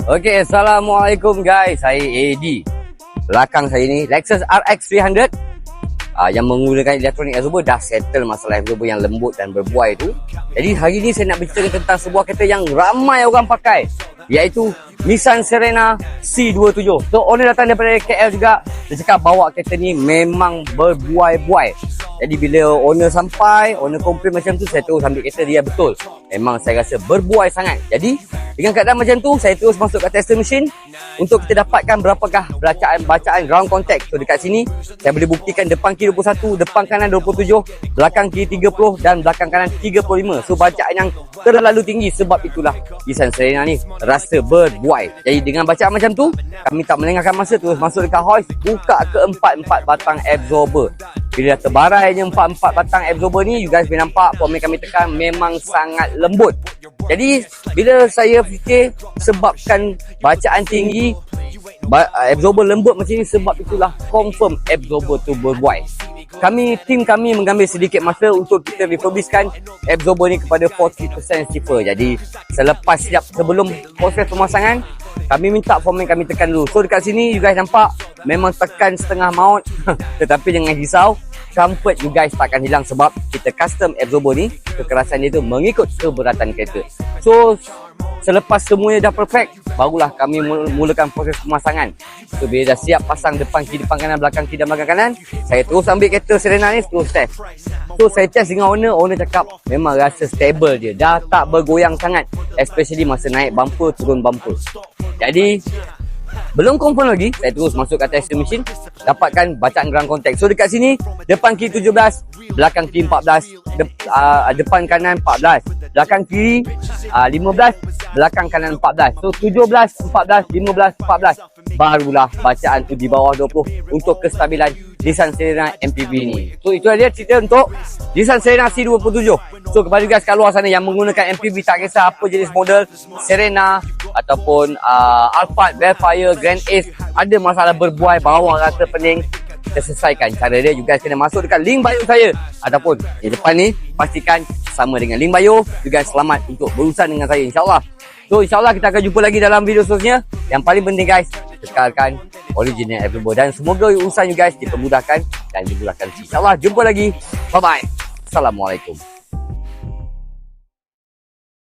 Okey, Assalamualaikum guys. Saya AD. Belakang saya ni Lexus RX 300 yang menggunakan elektronik absorber dah settle masalah absorber yang lembut dan berbuai tu. Jadi hari ni saya nak bercerita tentang sebuah kereta yang ramai orang pakai, iaitu Nissan Serena C27. So owner datang daripada KL juga. Dia cakap bawa kereta ni memang berbuai-buai. Jadi bila owner sampai, owner komplain macam tu, saya terus ambil kereta dia. Betul, memang saya rasa berbuai sangat. Jadi dengan keadaan macam tu, saya terus masuk ke tester mesin untuk kita dapatkan berapakah bacaan ground contact. So dekat sini saya boleh buktikan depan kiri 21, depan kanan 27, belakang kiri 30 dan belakang kanan 35. So bacaan yang terlalu tinggi, sebab itulah Nissan Serena ni rasa berbuai. Jadi dengan bacaan macam tu, kami tak melengahkan masa, terus masuk dekat hoist, buka ke-4 batang absorber. Bila dah terbarainya 4 batang absorber ni, you guys boleh nampak komen kami tekan memang sangat lembut. Jadi bila saya fikir sebabkan bacaan tinggi, absorber lembut macam ni, sebab itulah confirm absorber tu berbuai. Tim kami mengambil sedikit masa untuk kita refurbishkan absorber ni kepada 40% stiffer. Jadi sebelum proses pemasangan, kami minta foreman kami tekan dulu. So dekat sini you guys nampak memang tekan setengah maut. Tetapi jangan risau, comfort you guys takkan hilang sebab kita custom absorber ni, kekerasan dia tu mengikut keberatan kereta. So selepas semuanya dah perfect, barulah kami mulakan proses pemasangan. So bila dah siap pasang depan kiri, depan kanan, belakang kiri dan belakang kanan, saya terus ambil kereta Serena ni, terus test. So saya test dengan owner cakap memang rasa stable dia, dah tak bergoyang sangat, especially masa naik bumper, turun bumper. Jadi belum confirm lagi, saya terus masuk ke tester mesin, dapatkan bacaan ground contact. So dekat sini, depan kiri 17, belakang kiri 14, depan kanan 14, belakang kiri 15, belakang kanan 14. So 17, 14, 15, 14. Barulah bacaan tu di bawah 20 untuk kestabilan Nissan Serena MPV ni. So itu dia cerita untuk Nissan Serena C27. So kepada you guys kat luar sana yang menggunakan MPV, tak kisah apa jenis model, Serena ataupun Alphard, Bellfire, Grand Ace, ada masalah berbuai, bawah rasa pening, terselesaikan. Cara dia, you guys kena masuk dekat link bio saya ataupun di depan ni, pastikan sama dengan link bio. You guys selamat untuk berurusan dengan saya, insyaAllah. So insyaAllah kita akan jumpa lagi dalam video seterusnya. Yang paling penting guys, tekalkan original absorber dan semoga urusan you guys dipermudahkan dan dimudahkan. InsyaAllah jumpa lagi. Bye bye. Assalamualaikum.